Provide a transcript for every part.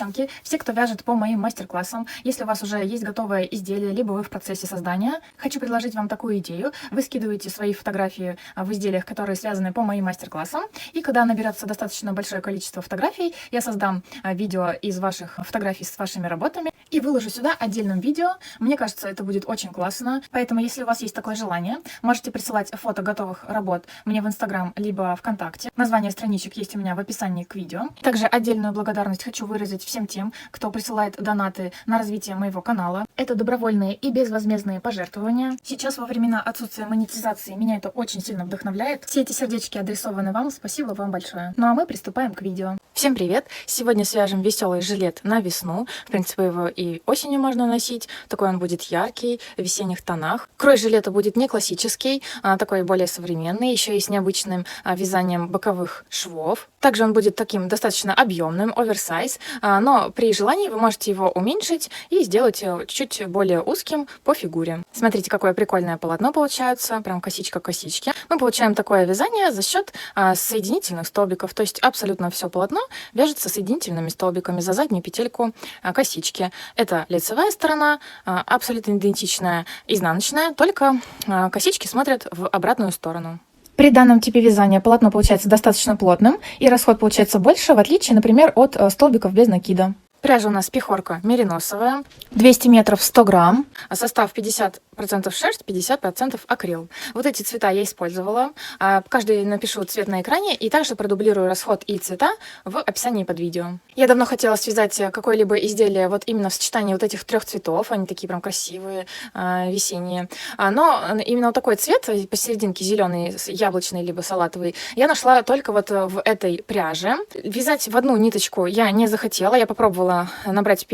девчонки, все, кто вяжет по моим мастер-классам, если у вас уже есть готовое изделие, либо вы в процессе создания, хочу предложить вам такую идею. Вы скидываете свои фотографии в изделиях, которые связаны по моим мастер-классам, и когда наберется достаточно большое количество фотографий, я создам видео из ваших фотографий с вашими работами и выложу сюда отдельным видео. Мне кажется, это будет очень классно, поэтому если у вас есть такое желание, можете присылать фото готовых работ мне в Инстаграм, либо ВКонтакте. Название страничек есть у меня в описании к видео. Также отдельную благодарность хочу выразить всем тем, кто присылает донаты на развитие моего канала. Это добровольные и безвозмездные пожертвования. Сейчас во времена отсутствия монетизации меня это очень сильно вдохновляет. Все эти сердечки адресованы вам, спасибо вам большое. Ну а мы приступаем к видео. Всем привет! Сегодня свяжем веселый жилет на весну. В принципе, его и осенью можно носить. Такой он будет яркий, в весенних тонах. Крой жилета будет не классический, а такой более современный, еще и с необычным вязанием боковых швов. Также он будет таким достаточно объемным, оверсайз, но при желании вы можете его уменьшить и сделать чуть более узким по фигуре. Смотрите, какое прикольное полотно получается, прям косичка к косичке. Мы получаем такое вязание за счет соединительных столбиков, то есть абсолютно все полотно вяжется соединительными столбиками за заднюю петельку косички. Это лицевая сторона, абсолютно идентичная изнаночная, только косички смотрят в обратную сторону. При данном типе вязания полотно получается достаточно плотным, и расход получается больше, в отличие, например, от столбиков без накида. Пряжа у нас пехорка мериносовая, 200 метров 100 грамм, состав 50% шерсть, 50% акрил. Вот эти цвета я использовала. Каждый напишу цвет на экране и также продублирую расход и цвета в описании под видео. Я давно хотела связать какое-либо изделие вот именно в сочетании вот этих трех цветов. Они такие прям красивые, весенние. Но именно вот такой цвет, посерединке зеленый, яблочный либо салатовый, я нашла только вот в этой пряже. Вязать в одну ниточку я не захотела. Я попробовала набрать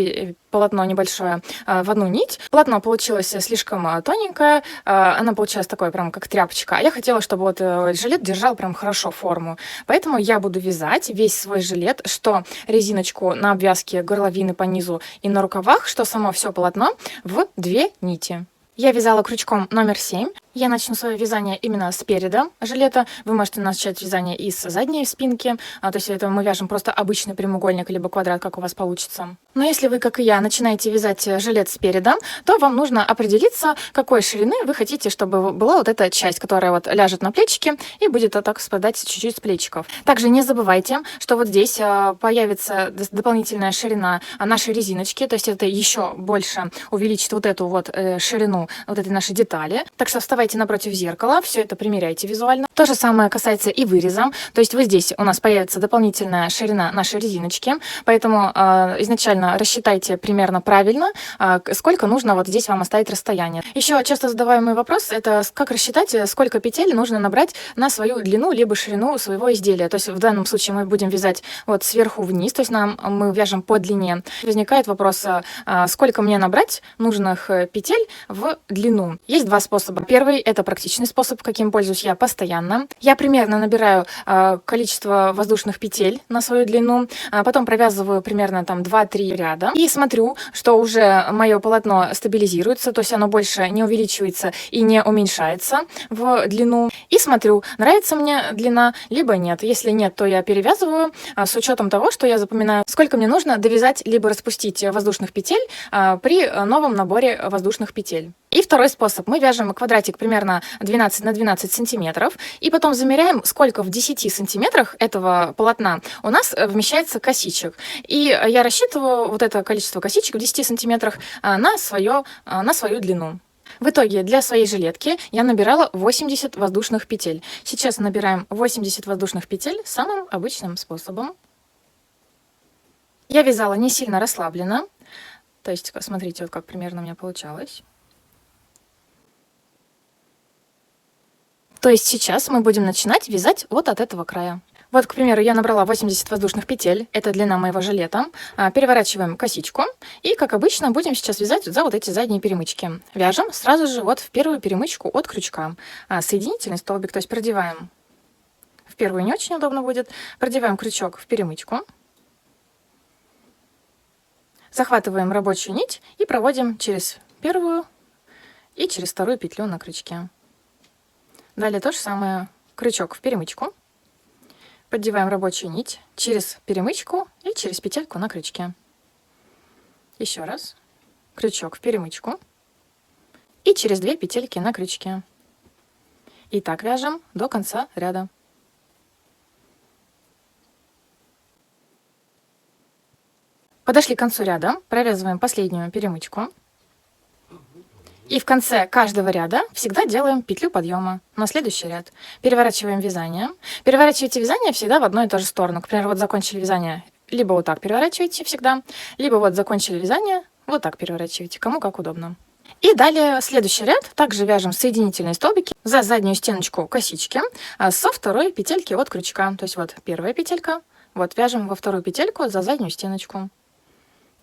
полотно небольшое в одну нить. Полотно получилось слишком тоненькое, она получилась такой прям как тряпочка. А я хотела, чтобы вот жилет держал прям хорошо форму. Поэтому я буду вязать весь свой жилет, что резиночку на обвязке горловины по низу и на рукавах, что само все полотно в 2 нити. Я вязала крючком номер 7. Я начну свое вязание именно спереда жилета. Вы можете начать вязание и с задней спинки. То есть это мы вяжем просто обычный прямоугольник либо квадрат, как у вас получится. Но если вы, как и я, начинаете вязать жилет спереда, то вам нужно определиться, какой ширины вы хотите, чтобы была вот эта часть, которая вот ляжет на плечики и будет вот так спадать чуть-чуть с плечиков. Также не забывайте, что вот здесь появится дополнительная ширина нашей резиночки. То есть это еще больше увеличит вот эту вот ширину вот этой нашей детали. Так что вставайте напротив зеркала, все это примеряйте визуально. То же самое касается и выреза. То есть вот здесь у нас появится дополнительная ширина нашей резиночки, поэтому изначально рассчитайте примерно правильно, сколько нужно вот здесь вам оставить расстояние. Еще часто задаваемый вопрос — это как рассчитать, сколько петель нужно набрать на свою длину либо ширину своего изделия. То есть в данном случае мы будем вязать вот сверху вниз, то есть мы вяжем по длине. Возникает вопрос, сколько мне набрать нужных петель в длину. Есть два способа. Первый — это практичный способ, каким пользуюсь я постоянно. Я примерно набираю количество воздушных петель на свою длину, потом провязываю примерно там 2-3 ряда и смотрю, что уже мое полотно стабилизируется, то есть оно больше не увеличивается и не уменьшается в длину. И смотрю, нравится мне длина, либо нет. Если нет, то я перевязываю с учетом того, что я запоминаю, сколько мне нужно довязать либо распустить воздушных петель при новом наборе воздушных петель. И второй способ. Мы вяжем квадратик примерно 12 на 12 сантиметров. И потом замеряем, сколько в 10 сантиметрах этого полотна у нас вмещается косичек. И я рассчитываю вот это количество косичек в 10 сантиметрах на свою длину. В итоге для своей жилетки я набирала 80 воздушных петель. Сейчас набираем 80 воздушных петель самым обычным способом. Я вязала не сильно расслабленно. То есть, смотрите, вот как примерно у меня получалось. То есть сейчас мы будем начинать вязать вот от этого края. Вот, к примеру, я набрала 80 воздушных петель, это длина моего жилета. Переворачиваем косичку и, как обычно, будем сейчас вязать за вот эти задние перемычки. Вяжем сразу же вот в первую перемычку от крючка. Соединительный столбик, то есть продеваем, в первую не очень удобно будет, продеваем крючок в перемычку. Захватываем рабочую нить и проводим через первую и через вторую петлю на крючке. Далее то же самое, крючок в перемычку, поддеваем рабочую нить через перемычку и через петельку на крючке. Еще раз. Крючок в перемычку. И через 2 петельки на крючке. И так вяжем до конца ряда. Подошли к концу ряда, провязываем последнюю перемычку. И в конце каждого ряда всегда делаем петлю подъема на следующий ряд. Переворачиваем вязание. Переворачивайте вязание всегда в одну и ту же сторону. К примеру, вот закончили вязание, либо вот так переворачивайте всегда, либо вот закончили вязание, вот так переворачивайте, кому как удобно. И далее следующий ряд также вяжем соединительные столбики за заднюю стеночку косички со второй петельки от крючка. То есть вот первая петелька, вот вяжем во вторую петельку за заднюю стеночку.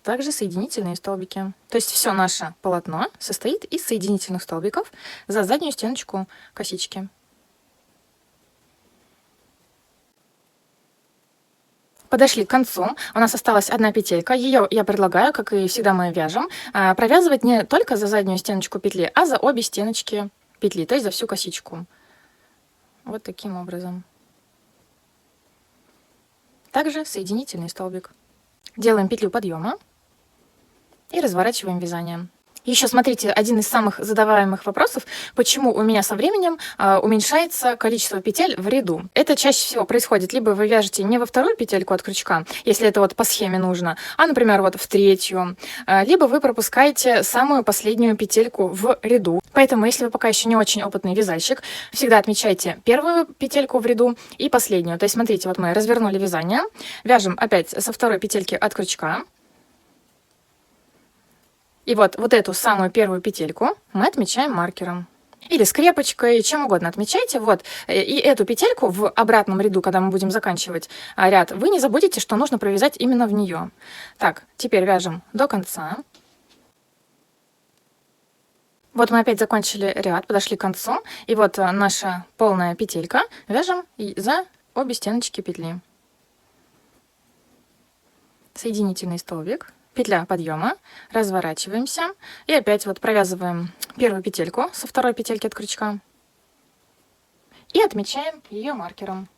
Также соединительные столбики. То есть все наше полотно состоит из соединительных столбиков за заднюю стеночку косички. Подошли к концу. У нас осталась одна петелька. Ее я предлагаю, как и всегда мы вяжем, провязывать не только за заднюю стеночку петли, а за обе стеночки петли, то есть за всю косичку. Вот таким образом. Также соединительный столбик. Делаем петлю подъема и разворачиваем вязание. Еще смотрите, один из самых задаваемых вопросов, почему у меня со временем уменьшается количество петель в ряду. Это чаще всего происходит, либо вы вяжете не во вторую петельку от крючка, если это вот по схеме нужно, а, например, вот в третью, либо вы пропускаете самую последнюю петельку в ряду. Поэтому, если вы пока еще не очень опытный вязальщик, всегда отмечайте первую петельку в ряду и последнюю. То есть, смотрите, вот мы развернули вязание, вяжем опять со второй петельки от крючка. И вот эту самую первую петельку мы отмечаем маркером. Или скрепочкой, чем угодно отмечайте. Вот. И эту петельку в обратном ряду, когда мы будем заканчивать ряд, вы не забудете, что нужно провязать именно в нее. Так, теперь вяжем до конца. Вот мы опять закончили ряд, подошли к концу. И вот наша полная петелька. Вяжем за обе стеночки петли. Соединительный столбик. Петля подъема, разворачиваемся и опять вот провязываем первую петельку со второй петельки от крючка и отмечаем ее маркером.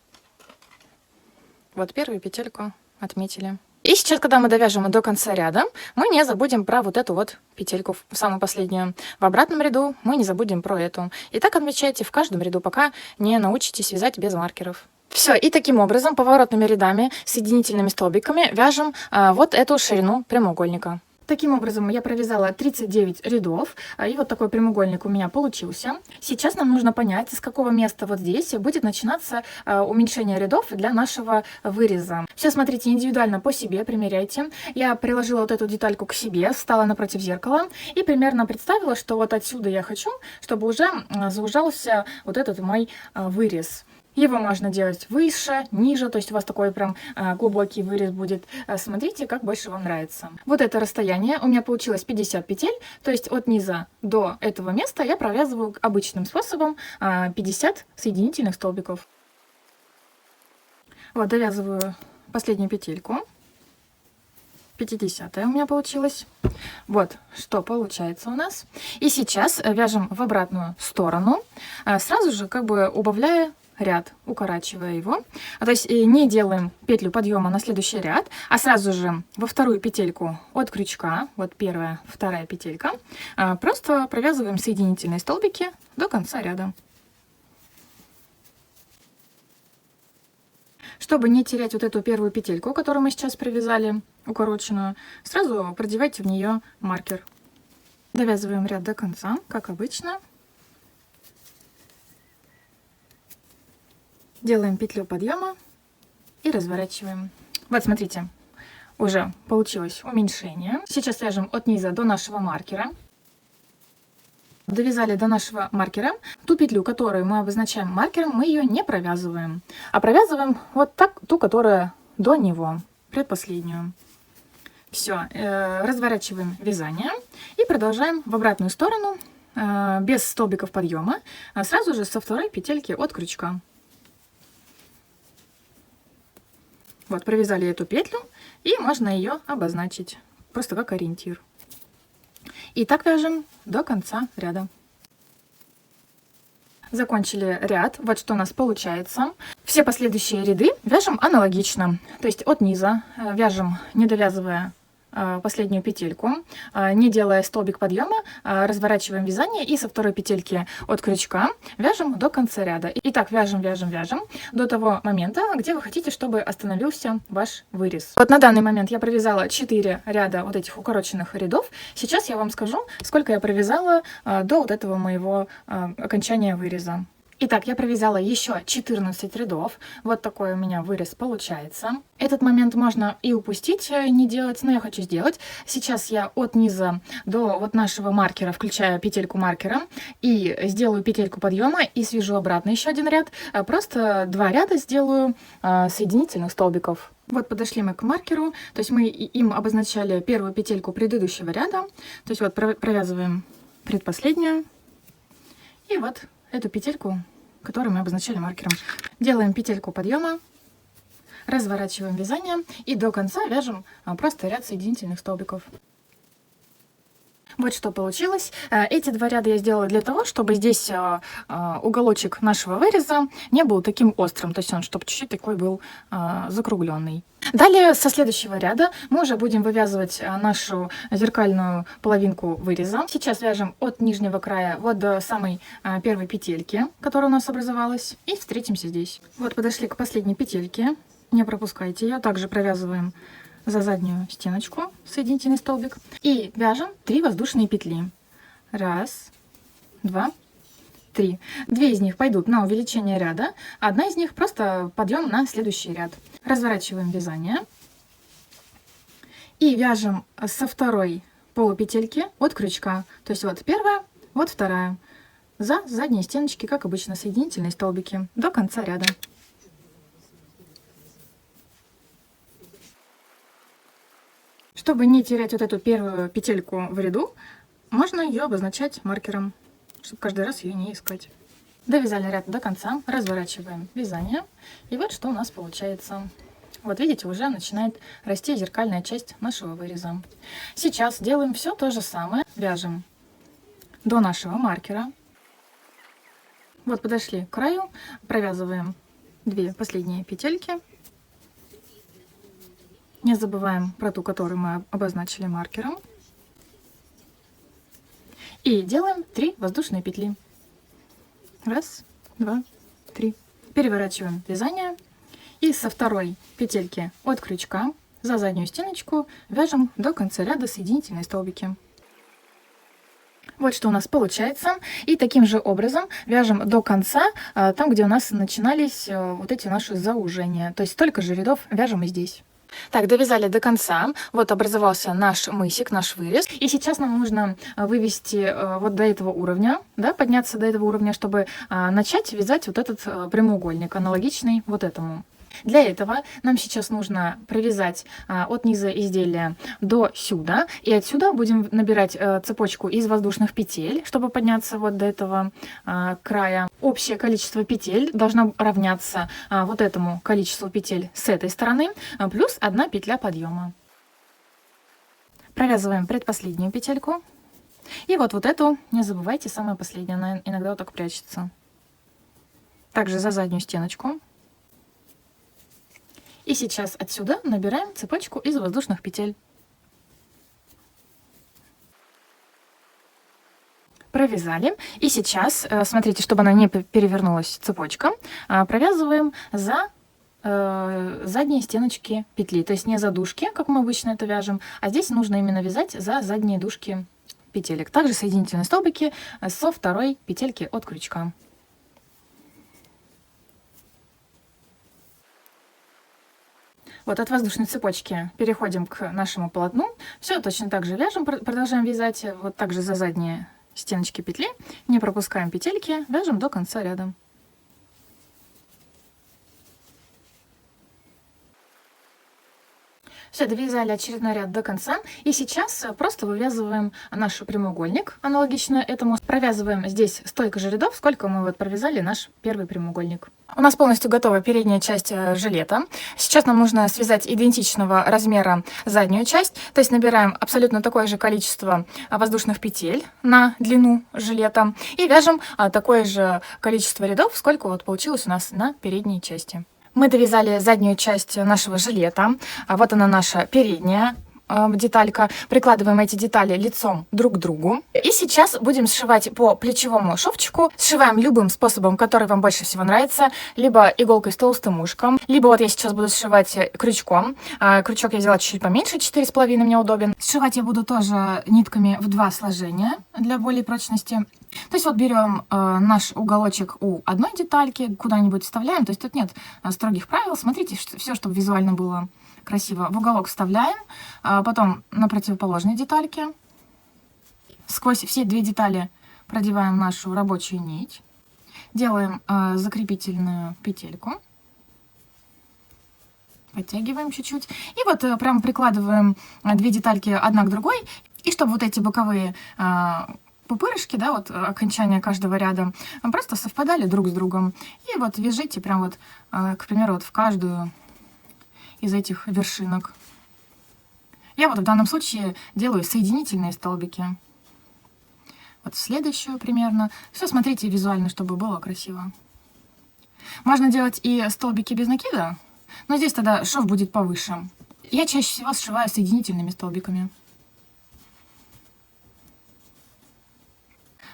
Вот первую петельку отметили. И сейчас, когда мы довяжем до конца ряда, мы не забудем про вот эту вот петельку, самую последнюю. В обратном ряду мы не забудем про эту. И так отмечайте в каждом ряду, пока не научитесь вязать без маркеров. Все, и таким образом поворотными рядами, соединительными столбиками вяжем вот эту ширину прямоугольника. Таким образом я провязала 39 рядов, и вот такой прямоугольник у меня получился. Сейчас нам нужно понять, с какого места вот здесь будет начинаться уменьшение рядов для нашего выреза. Все смотрите индивидуально по себе, примеряйте. Я приложила вот эту детальку к себе, встала напротив зеркала и примерно представила, что вот отсюда я хочу, чтобы уже заужался вот этот мой вырез. Его можно делать выше, ниже, то есть у вас такой прям глубокий вырез будет. Смотрите, как больше вам нравится. Вот это расстояние у меня получилось 50 петель, то есть от низа до этого места я провязываю обычным способом 50 соединительных столбиков. Вот, довязываю последнюю петельку. 50-я у меня получилось. Вот, что получается у нас. И сейчас вяжем в обратную сторону, сразу же как бы убавляя ряд, укорачивая его. То есть не делаем петлю подъема на следующий ряд, а сразу же во вторую петельку от крючка, вот первая, вторая петелька, просто провязываем соединительные столбики до конца ряда. Чтобы не терять вот эту первую петельку, которую мы сейчас провязали, укороченную, сразу продевайте в нее маркер. Довязываем ряд до конца, как обычно. Делаем петлю подъема и разворачиваем. Вот смотрите, уже получилось уменьшение. Сейчас вяжем от низа до нашего маркера. Довязали до нашего маркера. Ту петлю, которую мы обозначаем маркером, мы ее не провязываем, а провязываем вот так, ту, которая до него, предпоследнюю. Все, разворачиваем вязание и продолжаем в обратную сторону, без столбиков подъема, сразу же со второй петельки от крючка. Вот, провязали эту петлю, и можно ее обозначить, просто как ориентир. И так вяжем до конца ряда. Закончили ряд, вот что у нас получается. Все последующие ряды вяжем аналогично, то есть от низа вяжем, не довязывая последнюю петельку, не делая столбик подъема, разворачиваем вязание и со второй петельки от крючка вяжем до конца ряда. Итак, вяжем, вяжем, вяжем до того момента, где вы хотите, чтобы остановился ваш вырез. Вот на данный момент я провязала 4 ряда вот этих укороченных рядов. Сейчас я вам скажу, сколько я провязала до вот этого моего окончания выреза. Итак, я провязала еще 14 рядов. Вот такой у меня вырез получается. Этот момент можно и упустить, не делать, но я хочу сделать. Сейчас я от низа до вот нашего маркера включаю петельку маркера и сделаю петельку подъема и свяжу обратно еще один ряд. Просто 2 ряда сделаю соединительных столбиков. Вот подошли мы к маркеру, то есть мы им обозначали первую петельку предыдущего ряда. То есть вот провязываем предпоследнюю и вот эту петельку, которую мы обозначали маркером. Делаем петельку подъема, разворачиваем вязание и до конца вяжем просто ряд соединительных столбиков. Вот что получилось. Эти 2 ряда я сделала для того, чтобы здесь уголочек нашего выреза не был таким острым, то есть он, чтобы чуть-чуть такой был закругленный. Далее со следующего ряда мы уже будем вывязывать нашу зеркальную половинку выреза. Сейчас вяжем от нижнего края вот до самой первой петельки, которая у нас образовалась, и встретимся здесь. Вот подошли к последней петельке, не пропускайте ее. Также провязываем за заднюю стеночку соединительный столбик и вяжем 3 воздушные петли. 1, 2, 3. 2 из них пойдут на увеличение ряда, одна из них просто подъем на следующий ряд. Разворачиваем вязание и вяжем со второй полупетельки от крючка. То есть вот первая, вот вторая. За задние стеночки, как обычно, соединительные столбики до конца ряда. Чтобы не терять вот эту первую петельку в ряду, можно ее обозначать маркером, чтобы каждый раз ее не искать. Довязали ряд до конца, разворачиваем вязание, и вот что у нас получается. Вот видите, уже начинает расти зеркальная часть нашего выреза. Сейчас делаем все то же самое, вяжем до нашего маркера. Вот подошли к краю, провязываем 2 последние петельки. Не забываем про ту, которую мы обозначили маркером. И делаем 3 воздушные петли. 1, 2, 3. Переворачиваем вязание. И со второй петельки от крючка за заднюю стеночку вяжем до конца ряда соединительные столбики. Вот что у нас получается. И таким же образом вяжем до конца, там, где у нас начинались вот эти наши заужения. То есть столько же рядов вяжем и здесь. Так, довязали до конца. Вот образовался наш мысик, наш вырез. И сейчас нам нужно вывести вот до этого уровня, да, подняться до этого уровня, чтобы начать вязать вот этот прямоугольник, аналогичный вот этому. Для этого нам сейчас нужно провязать от низа изделия до сюда. И отсюда будем набирать цепочку из воздушных петель, чтобы подняться вот до этого края. Общее количество петель должно равняться вот этому количеству петель с этой стороны, плюс 1 петля подъема. Провязываем предпоследнюю петельку. И вот эту, не забывайте, самая последняя, она иногда вот так прячется. Также за заднюю стеночку. И сейчас отсюда набираем цепочку из воздушных петель. Провязали. И сейчас, смотрите, чтобы она не перевернулась цепочка, провязываем за задние стеночки петли. То есть не за дужки, как мы обычно это вяжем, а здесь нужно именно вязать за задние дужки петелек. Также соединительные столбики со второй петельки от крючка. Вот от воздушной цепочки переходим к нашему полотну. Все точно так же вяжем, продолжаем вязать. Вот также за задние стеночки петли. Не пропускаем петельки, вяжем до конца ряда. Все, довязали очередной ряд до конца. И сейчас просто вывязываем наш прямоугольник. Аналогично этому провязываем здесь столько же рядов, сколько мы вот провязали наш первый прямоугольник. У нас полностью готова передняя часть жилета. Сейчас нам нужно связать идентичного размера заднюю часть. То есть набираем абсолютно такое же количество воздушных петель на длину жилета. И вяжем такое же количество рядов, сколько вот получилось у нас на передней части. Мы довязали заднюю часть нашего жилета. Вот она наша передняя деталька. Прикладываем эти детали лицом друг к другу. И сейчас будем сшивать по плечевому шовчику. Сшиваем любым способом, который вам больше всего нравится. Либо иголкой с толстым ушком, либо вот я сейчас буду сшивать крючком. Крючок я взяла чуть-чуть поменьше, 4,5 мне удобен. Сшивать я буду тоже нитками в 2 сложения для более прочности. То есть вот берем наш уголочек у одной детальки, куда-нибудь вставляем. То есть тут нет строгих правил. Смотрите, все, чтобы визуально было красиво. В уголок вставляем, потом на противоположной детальке. Сквозь все 2 детали продеваем нашу рабочую нить. Делаем закрепительную петельку. Подтягиваем чуть-чуть. И вот прям прикладываем 2 детальки одна к другой. И чтобы вот эти боковые пупырышки, да, вот окончания каждого ряда просто совпадали друг с другом. И вот вяжите прям вот, к примеру, вот в каждую из этих вершинок. Я вот в данном случае делаю соединительные столбики. Вот следующую примерно. Все смотрите визуально, чтобы было красиво. Можно делать и столбики без накида, но здесь тогда шов будет повыше. Я чаще всего сшиваю соединительными столбиками.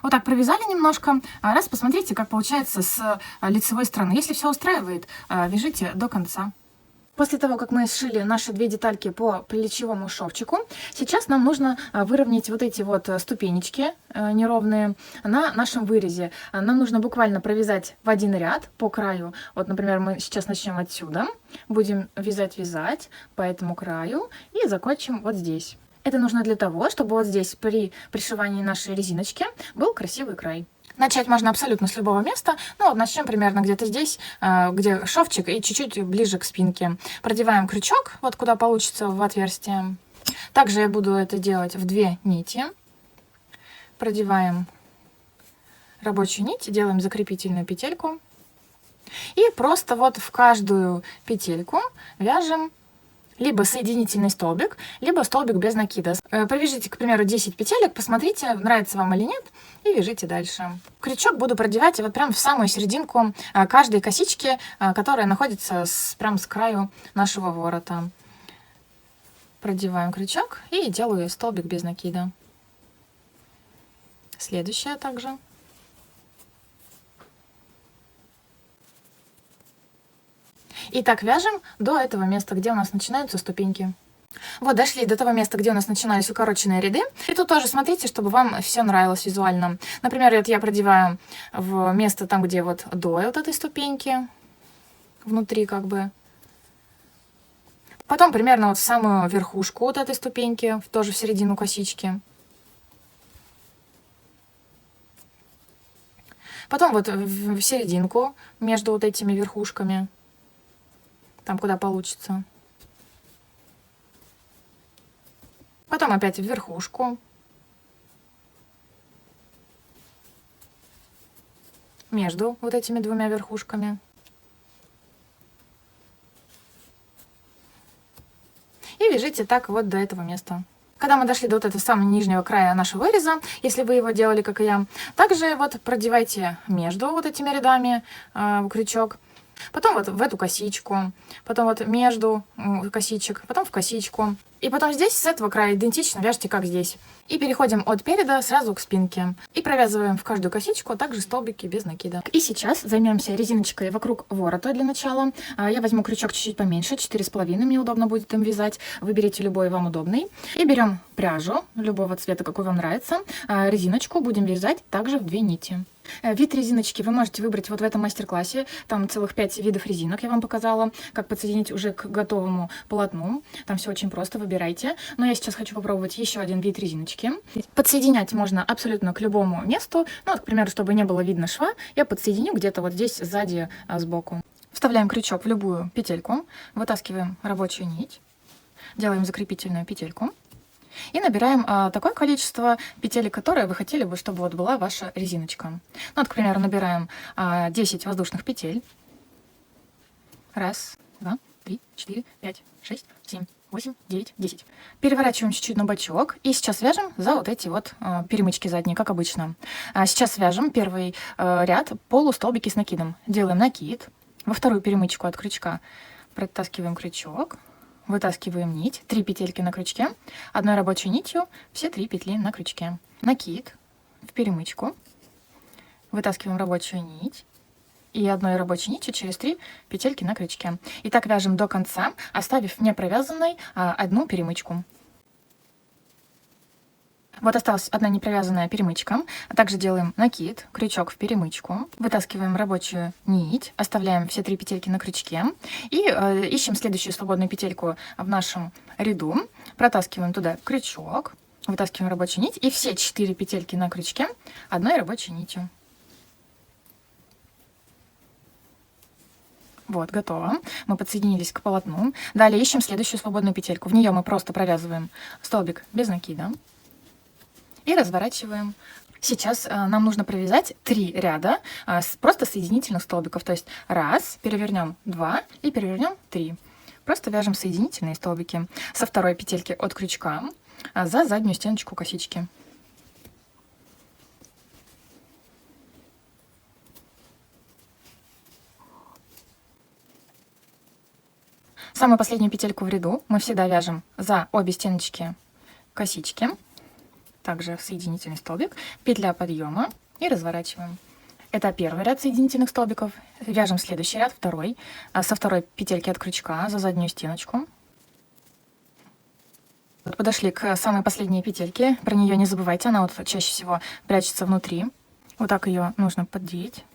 Вот так провязали немножко. Раз посмотрите, как получается с лицевой стороны. Если все устраивает, вяжите до конца. После того, как мы сшили наши 2 детальки по плечевому шовчику, сейчас нам нужно выровнять вот эти вот ступенечки неровные на нашем вырезе. Нам нужно буквально провязать в один ряд по краю. Вот, например, мы сейчас начнем отсюда, будем вязать по этому краю и закончим вот здесь. Это нужно для того, чтобы вот здесь при пришивании нашей резиночки был красивый край. Начать можно абсолютно с любого места. Ну, вот начнем примерно где-то здесь, где шовчик, и чуть-чуть ближе к спинке. Продеваем крючок, вот куда получится в отверстие. Также я буду это делать в 2 нити. Продеваем рабочую нить, делаем закрепительную петельку. И просто вот в каждую петельку вяжем либо соединительный столбик, либо столбик без накида. Провяжите, к примеру, 10 петелек, посмотрите, нравится вам или нет, и вяжите дальше. Крючок буду продевать вот прям в самую серединку каждой косички, которая находится прям с краю нашего ворота. Продеваем крючок и делаю столбик без накида. Следующая также. И так вяжем до этого места, где у нас начинаются ступеньки. Вот, дошли до того места, где у нас начинались укороченные ряды. И тут тоже смотрите, чтобы вам все нравилось визуально. Например, вот я продеваю в место там, где вот до вот этой ступеньки, внутри как бы. Потом примерно вот в самую верхушку вот этой ступеньки, тоже в середину косички. Потом вот в серединку между вот этими верхушками. Там, куда получится. Потом опять в верхушку. Между вот этими 2 верхушками. И вяжите так вот до этого места. Когда мы дошли до вот этого самого нижнего края нашего выреза, если вы его делали, как и я, также вот продевайте между вот этими рядами крючок. Потом вот в эту косичку, потом вот между косичек, потом в косичку. И потом здесь с этого края идентично вяжите, как здесь. И переходим от переда сразу к спинке. И провязываем в каждую косичку также столбики без накида. И сейчас займемся резиночкой вокруг ворота для начала. Я возьму крючок чуть-чуть поменьше, 4,5, мне удобно будет им вязать. Выберите любой вам удобный. И берем пряжу любого цвета, какой вам нравится. Резиночку будем вязать также в 2 нити. Вид резиночки вы можете выбрать вот в этом мастер-классе. Там целых 5 видов резинок я вам показала, как подсоединить уже к готовому полотну. Там все очень просто, выбирайте. Но я сейчас хочу попробовать еще один вид резиночки. Подсоединять можно абсолютно к любому месту. Ну, вот, к примеру, чтобы не было видно шва, я подсоединю где-то вот здесь сзади, сбоку. Вставляем крючок в любую петельку, вытаскиваем рабочую нить, делаем закрепительную петельку. И набираем такое количество петелек, которые вы хотели бы, чтобы вот была ваша резиночка. Ну, вот, к примеру, набираем 10 воздушных петель. 1, 2, 3, 4, 5, 6, 7, 8, 9, 10. Переворачиваем чуть-чуть на бочок. И сейчас вяжем за вот эти вот перемычки задние, как обычно. Сейчас вяжем первый ряд полустолбики с накидом. Делаем накид. Во вторую перемычку от крючка протаскиваем крючок. вытаскиваем нить, 3 петельки на крючке, одной рабочей нитью все 3 петли на крючке. Накид в перемычку, вытаскиваем рабочую нить и одной рабочей нитью через 3 петельки на крючке. И так вяжем до конца, оставив не провязанной одну перемычку. Вот осталась одна непровязанная перемычка. Также делаем накид, крючок в перемычку, вытаскиваем рабочую нить, оставляем все 3 петельки на крючке и ищем следующую свободную петельку в нашем ряду, протаскиваем туда крючок, вытаскиваем рабочую нить и все 4 петельки на крючке одной рабочей нитью. Вот, готово. Мы подсоединились к полотну. Далее ищем следующую свободную петельку. В нее мы просто провязываем столбик без накида. И разворачиваем. Сейчас нам нужно провязать 3 ряда просто соединительных столбиков. То есть раз, перевернем 2 и перевернем 3. Просто вяжем соединительные столбики со второй петельки от крючка за заднюю стеночку косички. Самую последнюю петельку в ряду мы всегда вяжем за обе стеночки косички. Также соединительный столбик, петля подъема и разворачиваем. Это первый ряд соединительных столбиков. Вяжем следующий ряд, второй, со второй петельки от крючка за заднюю стеночку. Вот подошли к самой последней петельке. Про нее не забывайте, она вот чаще всего прячется внутри. Вот так ее нужно поддеть.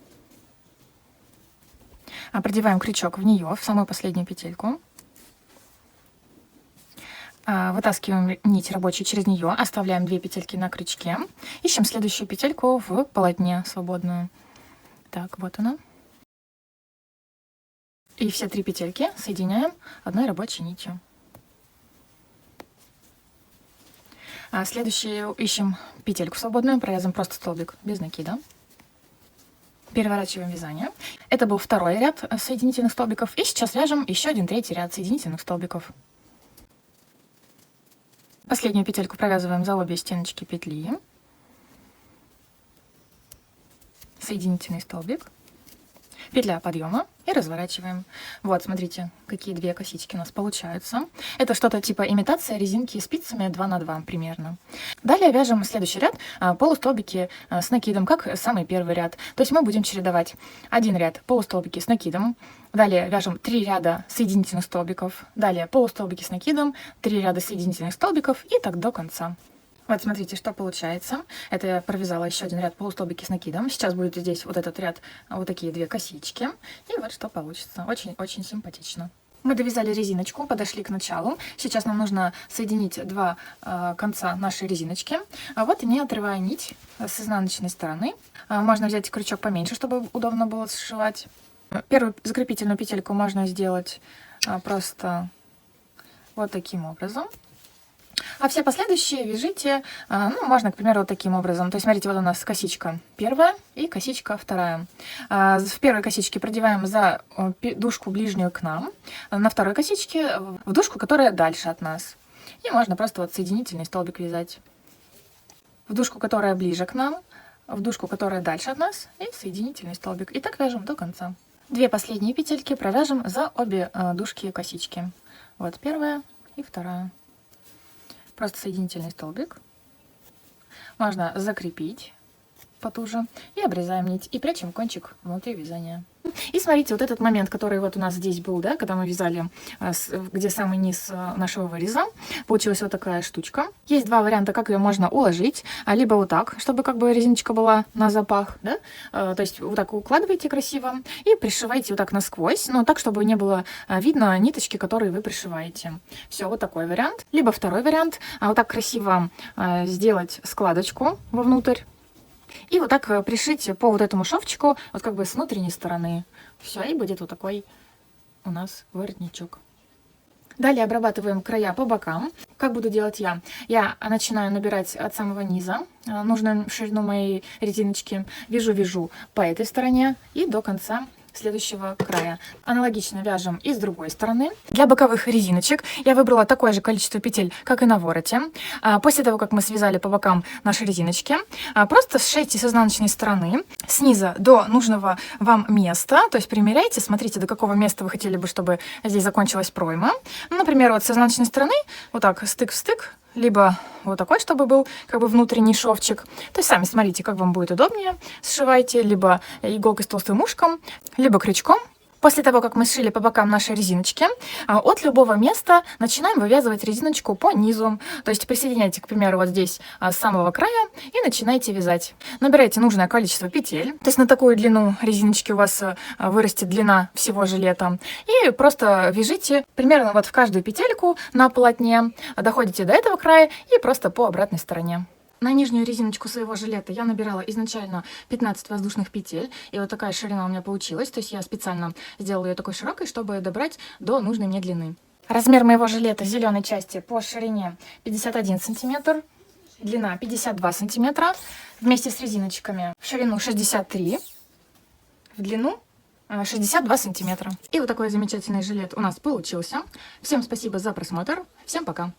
Продеваем крючок в нее, в самую последнюю петельку. Вытаскиваем нить рабочую через нее, оставляем 2 петельки на крючке. Ищем следующую петельку в полотне свободную. Так, вот она. И все 3 петельки соединяем одной рабочей нитью. Следующую ищем петельку свободную, провязываем просто столбик без накида. Переворачиваем вязание. Это был второй ряд соединительных столбиков. И сейчас вяжем еще один третий ряд соединительных столбиков. Последнюю петельку провязываем за обе стеночки петли. Соединительный столбик. Петля подъема и разворачиваем. Вот, смотрите, какие 2 косички у нас получаются. Это что-то типа имитация резинки спицами 2 на 2 примерно. Далее вяжем следующий ряд полустолбики с накидом, как самый первый ряд. То есть мы будем чередовать один ряд полустолбики с накидом. Далее вяжем 3 ряда соединительных столбиков. Далее полустолбики с накидом, 3 ряда соединительных столбиков и так до конца. Вот смотрите, что получается. Это я провязала еще один ряд полустолбики с накидом. Сейчас будет здесь вот этот ряд, вот такие 2 косички. И вот что получится. Очень-очень симпатично. Мы довязали резиночку, подошли к началу. Сейчас нам нужно соединить 2 конца нашей резиночки. Вот, не отрывая нить с изнаночной стороны. Можно взять крючок поменьше, чтобы удобно было сшивать. Первую закрепительную петельку можно сделать просто вот таким образом. А все последующие вяжите, ну, можно, к примеру, вот таким образом. То есть, смотрите, вот у нас косичка первая и косичка вторая. В первой косичке продеваем за дужку ближнюю к нам, на второй косичке в дужку, которая дальше от нас. И можно просто вот соединительный столбик вязать. В дужку, которая ближе к нам, в дужку, которая дальше от нас, и соединительный столбик. И так вяжем до конца. 2 последние петельки провяжем за обе дужки косички. Вот первая и вторая. Просто соединительный столбик. Можно закрепить потуже. И обрезаем нить. И прячем кончик внутри вязания. И смотрите, вот этот момент, который вот у нас здесь был, да, когда мы вязали, где самый низ нашего выреза, получилась вот такая штучка. Есть 2 варианта, как ее можно уложить. Либо вот так, чтобы как бы резиночка была на запах, да? То есть вот так укладываете красиво и пришиваете вот так насквозь, но так, чтобы не было видно ниточки, которые вы пришиваете. Все, вот такой вариант. Либо второй вариант, вот так красиво сделать складочку вовнутрь. И вот так пришить по вот этому шовчику, вот как бы с внутренней стороны. Все, и будет вот такой у нас воротничок. Далее обрабатываем края по бокам. Как буду делать я? Я начинаю набирать от самого низа нужную ширину моей резиночки. Вяжу по этой стороне и до конца следующего края. Аналогично вяжем и с другой стороны. Для боковых резиночек я выбрала такое же количество петель, как и на вороте. После того, как мы связали по бокам наши резиночки, просто сшейте с изнаночной стороны снизу до нужного вам места, то есть примеряйте, смотрите, до какого места вы хотели бы, чтобы здесь закончилась пройма. Например, вот с изнаночной стороны, вот так, стык в стык, либо вот такой, чтобы был как бы внутренний шовчик. То есть сами смотрите, как вам будет удобнее. Сшивайте либо иголкой с толстым ушком, либо крючком. После того, как мы сшили по бокам наши резиночки, от любого места начинаем вывязывать резиночку по низу. То есть присоединяйте, к примеру, вот здесь с самого края и начинайте вязать. Набирайте нужное количество петель. То есть на такую длину резиночки у вас вырастет длина всего жилета. И просто вяжите примерно вот в каждую петельку на полотне. Доходите до этого края и просто по обратной стороне. На нижнюю резиночку своего жилета я набирала изначально 15 воздушных петель, и вот такая ширина у меня получилась, то есть я специально сделала ее такой широкой, чтобы добрать до нужной мне длины. Размер моего жилета зеленой части по ширине 51 сантиметр, длина 52 сантиметра, вместе с резиночками в ширину 63, в длину 62 сантиметра. И вот такой замечательный жилет у нас получился. Всем спасибо за просмотр, всем пока!